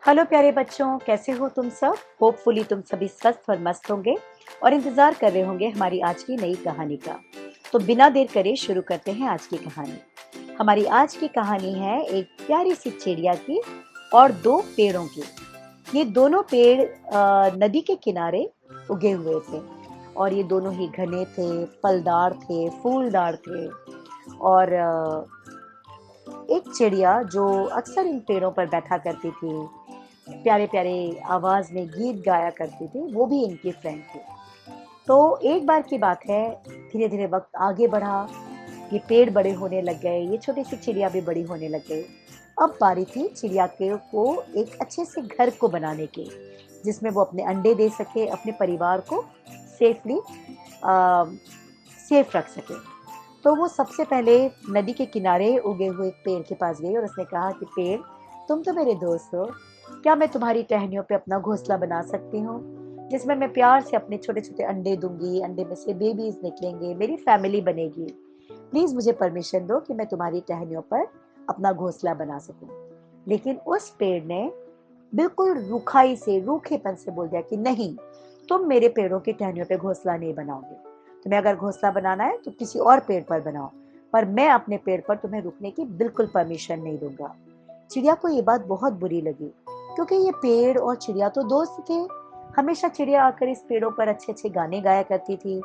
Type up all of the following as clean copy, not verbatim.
Hello प्यारे बच्चों, कैसे हो तुम सब। होपफुली तुम सभी स्वस्थ और मस्त होंगे और इंतजार कर रहे होंगे हमारी आज की नई कहानी का। तो बिना देर करे शुरू करते हैं आज की कहानी। हमारी आज की कहानी है एक प्यारी सी चिड़िया की और दो पेड़ों की। ये दोनों पेड़ नदी के किनारे उगे हुए थे और ये दोनों ही घने थे, फलदार थे, फूलदार थे। और एक चिड़िया जो अक्सर इन पेड़ों पर बैठा करती थी, प्यारे प्यारे आवाज में गीत गाया करती थी, वो भी इनकी फ्रेंड थी। तो एक बार की बात है, धीरे धीरे वक्त आगे बढ़ा, ये पेड़ बड़े होने लग गए, ये छोटी सी चिड़िया भी बड़ी होने लग गई। अब बारी थी चिड़िया के को एक अच्छे से घर को बनाने की, जिसमें वो अपने अंडे दे सके, अपने परिवार को सेफली सेफ रख सके। तो वो सबसे पहले नदी के किनारे उगे हुए एक पेड़ के पास गई और उसने कहा कि पेड़, तुम तो मेरे दोस्त हो, क्या मैं तुम्हारी टहनियों पे अपना घोंसला बना सकती हूँ, जिसमें मैं प्यार से अपने छोटे छोटे अंडे दूंगी, अंडे में से बेबीज निकलेंगे, मेरी फैमिली बनेगी। प्लीज मुझे परमिशन दो कि मैं तुम्हारी टहनियों पर अपना घोंसला बना सकूं। लेकिन उस पेड़ ने बिल्कुल रूखाई से, रूखेपन से बोल दिया कि नहीं, तुम मेरे पेड़ों की टहनियों पे घोंसला नहीं बनाओगे। तुम्हें अगर घोंसला बनाना है तो किसी और पेड़ पर बनाओ, पर मैं अपने पेड़ पर तुम्हें रुकने की बिल्कुल परमिशन नहीं दूंगा। चिड़िया को ये बात बहुत बुरी लगी, क्योंकि ये पेड़ और चिड़िया तो दोस्त थे। हमेशा चिड़िया आकर इस पेड़ों पर अच्छे अच्छे गाने गाया करती थी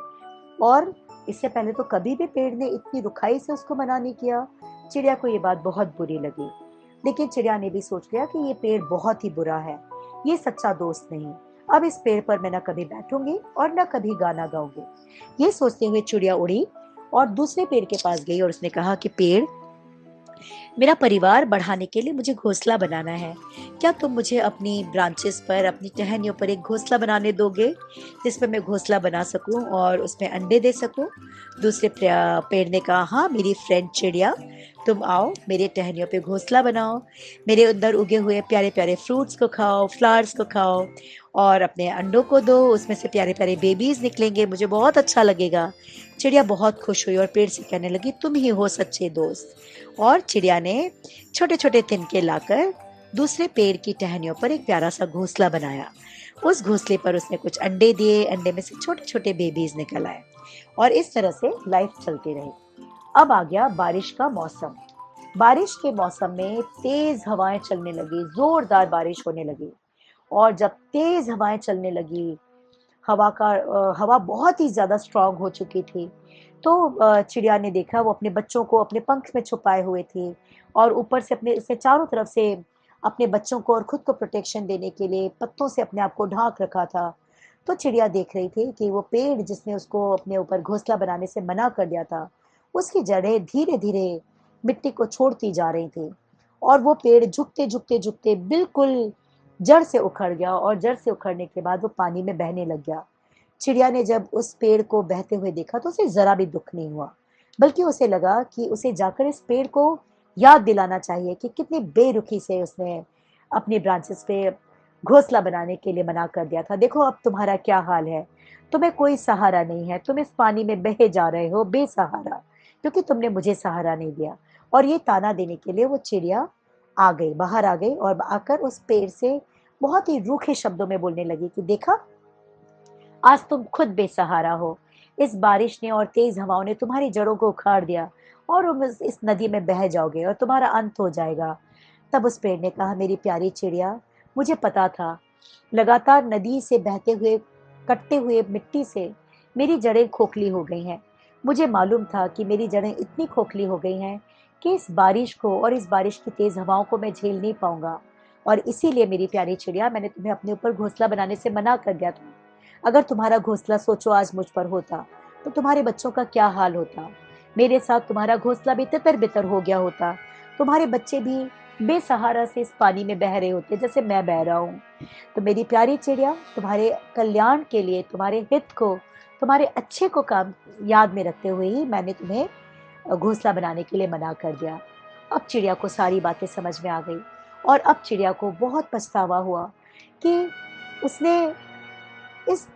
और इससे पहले तो कभी भी पेड़ ने इतनी रुखाई से उसको मना नहीं किया। चिड़िया को ये बात बहुत बुरी लगी। लेकिन चिड़िया ने भी सोच लिया कि ये पेड़ बहुत ही बुरा है, ये सच्चा दोस्त नहीं। अब इस पेड़ पर मैं न कभी बैठूंगी और न कभी गाना गाऊंगी। ये सोचते हुए चिड़िया उड़ी और दूसरे पेड़ के पास गई और उसने कहा कि पेड़, मेरा परिवार बढ़ाने के लिए मुझे घोंसला बनाना है। क्या तुम मुझे अपनी ब्रांचेस पर, अपनी टहनियों पर एक घोंसला बनाने दोगे, जिसमें मैं घोंसला बना सकूं और उसमें अंडे दे सकूं। दूसरे पेड़ ने कहा, हाँ मेरी फ्रेंड चिड़िया, तुम आओ मेरे टहनियों पे घोंसला बनाओ, मेरे अंदर उगे हुए प्यारे प्यारे फ्रूट्स को खाओ, फ्लावर्स को खाओ और अपने अंडों को दो, उसमें से प्यारे प्यारे बेबीज निकलेंगे, मुझे बहुत अच्छा लगेगा। चिड़िया बहुत खुश हुई और पेड़ से कहने लगी, तुम ही हो सच्चे दोस्त। और चिड़िया ने छोटे छोटे तिनके लाकर दूसरे पेड़ की टहनियों पर एक प्यारा सा घोंसला बनाया। उस घोंसले पर उसने कुछ अंडे दिए, अंडे में से छोटे छोटे बेबीज निकल आए और इस तरह से लाइफ चलती रही। अब आ गया बारिश का मौसम। बारिश के मौसम में तेज हवाएं चलने लगी, जोरदार बारिश होने लगी। और जब तेज हवाएं चलने लगी, हवा बहुत ही ज्यादा स्ट्रांग हो चुकी थी। तो चिड़िया ने देखा, वो अपने बच्चों को अपने पंख में छुपाए हुए थी और ऊपर से अपने इसने चारों तरफ से अपने बच्चों को और खुद को प्रोटेक्शन देने के लिए पत्तों से अपने आप को ढांक रखा था। तो चिड़िया देख रही थी कि वो पेड़ जिसने उसको अपने ऊपर घोंसला बनाने से मना कर दिया था, उसकी जड़ें धीरे धीरे मिट्टी को छोड़ती जा रही थी और वो पेड़ झुकते झुकते झुकते बिल्कुल जड़ से उखड़ गया और जड़ से उखड़ने के बाद वो पानी में बहने लग गया। चिड़िया ने जब उस पेड़ को बहते हुए देखा तो उसे जरा भी दुख नहीं हुआ, बल्कि उसे लगा कि उसे जाकर इस पेड़ को याद दिलाना चाहिए कि कितनी बेरुखी से उसने अपनी ब्रांचेस पे घोंसला बनाने के लिए मना कर दिया था। देखो अब तुम्हारा क्या हाल है, तुम्हें कोई सहारा नहीं है, तुम इस पानी में बहे जा रहे हो बेसहारा, क्योंकि तुमने मुझे सहारा नहीं दिया। और ये ताना देने के लिए वो चिड़िया आ गई, बाहर आ गई और आकर उस पेड़ से बहुत ही रूखे शब्दों में बोलने लगी कि देखा, आज तुम खुद बेसहारा हो। इस बारिश ने और तेज हवाओं ने तुम्हारी जड़ों को उखाड़ दिया और तुम इस नदी में बह जाओगे और तुम्हारा अंत हो जाएगा। तब उस पेड़ ने कहा, मेरी प्यारी चिड़िया, मुझे पता था, लगातार नदी से बहते हुए, कटते हुए मिट्टी से मेरी जड़ें खोखली हो गई हैं। मुझे मालूम था कि मेरी जड़ें इतनी खोखली हो गई हैं कि इस बारिश को और इस बारिश की तेज हवाओं को मैं झेल नहीं पाऊंगा। और इसीलिए मेरी प्यारी चिड़िया, मैंने तुम्हें अपने ऊपर घोंसला बनाने से मना कर दिया था। अगर तुम्हारा घोंसला सोचो आज मुझ पर होता तो तुम्हारे बच्चों का क्या हाल होता। मेरे साथ तुम्हारा घोंसला भी तितर बितर हो गया होता, तुम्हारे बच्चे भी बेसहारा से इस पानी में बह रहे होते जैसे मैं बह रहा हूँ। तो मेरी प्यारी चिड़िया, तुम्हारे कल्याण के लिए, तुम्हारे हित को, तुम्हारे अच्छे को काम याद में रखते हुए ही मैंने तुम्हें घोंसला बनाने के लिए मना कर दिया। अब चिड़िया को सारी बातें समझ में आ गई और अब चिड़िया को बहुत पछतावा हुआ कि उसने इस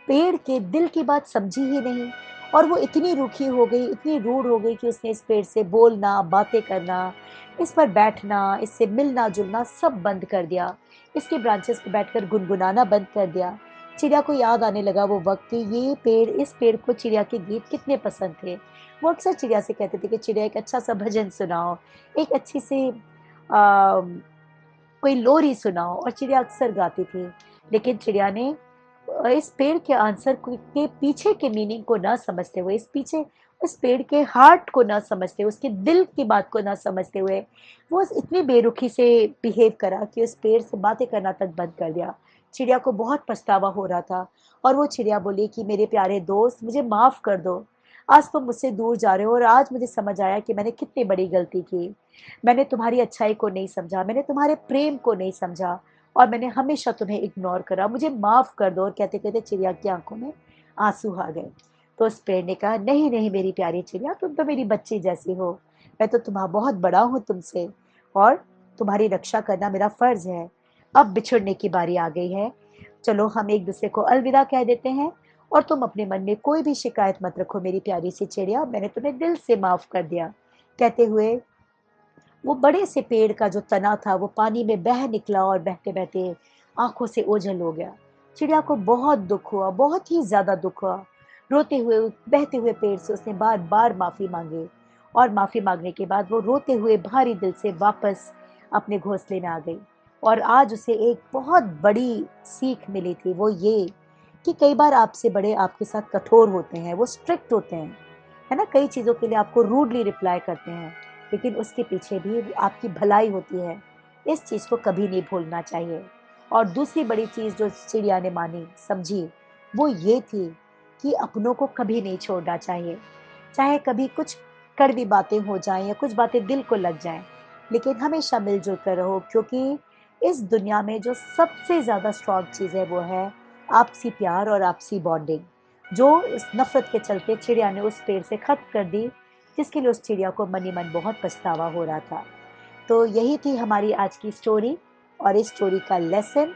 पेड़ के दिल की बात समझी ही नहीं और वो इतनी रूखी हो गई, इतनी रूड हो गई कि उसने इस पेड़ से बोलना, बातें करना, इस पर बैठना, इससे मिलना-जुलना सब बंद कर दिया। इसके ब्रांचेस पे बैठकर गुनगुनाना बंद कर दिया। चिड़िया को याद आने लगा वो वक़्त कि ये पेड़ इस पेड़ को चिड़िया के गीत कितने पसंद थे। वो अक्सर चिड़िया से कहते थे कि चिड़िया एक अच्छा-सा भजन सुनाओ, एक अच्छी-सी कोई लोरी सुनाओ, और चिड़िया अक्सर गाती थी। लेकिन चिड़िया ने इस पेड़ के आंसर के पीछे के मीनिंग को ना समझते हुए, उस पेड़ के हार्ट को ना समझते हुए, उसके दिल की बात को ना समझते हुए, वो इतनी बेरुखी से बिहेव करा कि उस पेड़ से बातें करना तक बंद कर दिया। चिड़िया को बहुत पछतावा हो रहा था और वो चिड़िया बोली कि मेरे प्यारे दोस्त, मुझे माफ़ कर दो। आज तुम मुझसे दूर जा रहे हो और आज मुझे समझ आया कि मैंने कितनी बड़ी गलती की। मैंने तुम्हारी अच्छाई को नहीं समझा, मैंने तुम्हारे प्रेम को नहीं समझा और मैंने हमेशा तुम्हें इग्नोर करा। मुझे माफ़ कर दो। और कहते-कहते चिड़िया की आँखों में आँसू आ गए। तो उस पेड़ ने कहा, नहीं, नहीं मेरी प्यारी चिड़िया, तुम तो मेरी बच्ची जैसी हो। मैं तो बहुत बड़ा हूँ तुमसे और तुम्हारी रक्षा करना मेरा फ़र्ज़ है। अब बिछड़ने की बारी आ गई है। चलो हम एक-दूसरे को अलविदा कह देते हैं और तुम अपने मन में कोई भी शिकायत मत रखो मेरी प्यारी सी चिड़िया, मैंने तुम्हें दिल से माफ़ कर दिया। कहते हुए वो बड़े से पेड़ का जो तना था वो पानी में बह निकला और बहते-बहते आँखों से ओझल हो गया। चिड़िया को बहुत दुःख हुआ, बहुत ही ज़्यादा दुःख हुआ। रोते हुए, बहते हुए पेड़ से उसने बार-बार माफ़ी माँगी और माफ़ी माँगने के बाद वो रोते हुए भारी दिल से वापस अपने घोंसले में आ गई। और आज उसे एक बहुत बड़ी सीख मिली थी, वो ये कि कई बार आपसे बड़े आपके साथ कठोर होते हैं, वो स्ट्रिक्ट होते हैं, है ना? कई चीज़ों के लिए आपको रूडली रिप्लाई करते हैं, लेकिन उसके पीछे भी आपकी भलाई होती है। इस चीज़ को कभी नहीं भूलना चाहिए। और दूसरी बड़ी चीज़ जो चिड़िया ने मानी, समझी, वो ये थी कि अपनों को कभी नहीं छोड़ना चाहिए। चाहे कभी कुछ कड़वी बातें हो जाएँ या कुछ बातें दिल को लग जाएँ, लेकिन हमेशा मिल-जुल कर रहो, क्योंकि इस दुनिया में जो सबसे ज़्यादा स्ट्रॉन्ग चीज़ है वो है आपसी प्यार और आपसी बॉन्डिंग, जो इस नफ़रत के चलते चिड़िया ने उस पेड़ से ख़त्म कर दी, जिसके लिए उस चिड़िया को मन ही मन बहुत पछतावा हो रहा था। तो यही थी हमारी आज की स्टोरी और इस स्टोरी का लेसन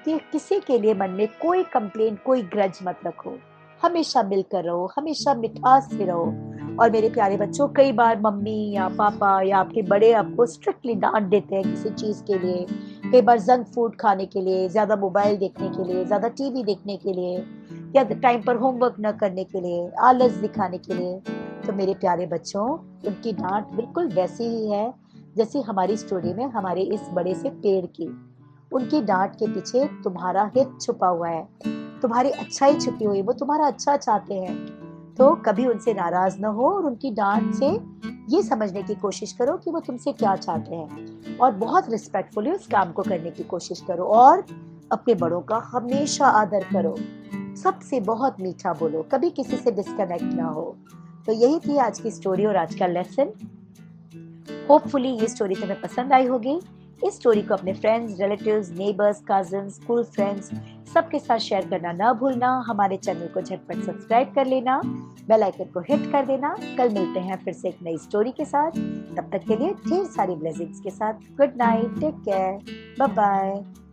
कि किसी के लिए मन में कोई कंप्लेंट, कोई ग्रज मत रखो। हमेशा मिलकर रहो, हमेशा मिठास से रहो। और मेरे प्यारे बच्चों, कई बार मम्मी या पापा या आपके बड़े आपको स्ट्रिक्टली डाँट देते हैं किसी चीज़ के लिए, कई बार जंक फूड खाने के लिए, ज़्यादा मोबाइल देखने के लिए, ज़्यादा टीवी देखने के लिए या टाइम पर होमवर्क न करने के लिए, आलस दिखाने के लिए। तो मेरे प्यारे बच्चों, उनकी डाँट बिल्कुल वैसी ही है जैसी हमारी स्टोरी में हमारे इस बड़े से पेड़ की। उनकी डाँट के पीछे तुम्हारा हित छुपा हुआ है, तुम्हारी अच्छाई छुपी हुई है, वो तुम्हारा अच्छा चाहते हैं। तो कभी उनसे नाराज़ ना हो और उनकी डाँट से ये समझने की कोशिश करो कि वो तुमसे क्या चाहते हैं और बहुत रिस्पेक्टफुली उस काम को करने की कोशिश करो और अपने बड़ों का हमेशा आदर करो। सबसे बहुत मीठा बोलो, कभी किसी से डिस्कनेक्ट ना हो। तो यही थी आज की स्टोरी और आज का लेसन। होपफुली ये स्टोरी तुम्हें पसंद आई होगी। इस स्टोरी को अपने friends, relatives, neighbours, cousins, school friends सबके साथ शेयर करना ना भूलना। हमारे चैनल को झटपट सब्सक्राइब कर लेना, बेल आइकन को हिट कर देना। कल मिलते हैं फिर से एक नई स्टोरी के साथ। तब तक के लिए ढेर सारी ब्लेसिंग्स के साथ good night, take care, bye bye.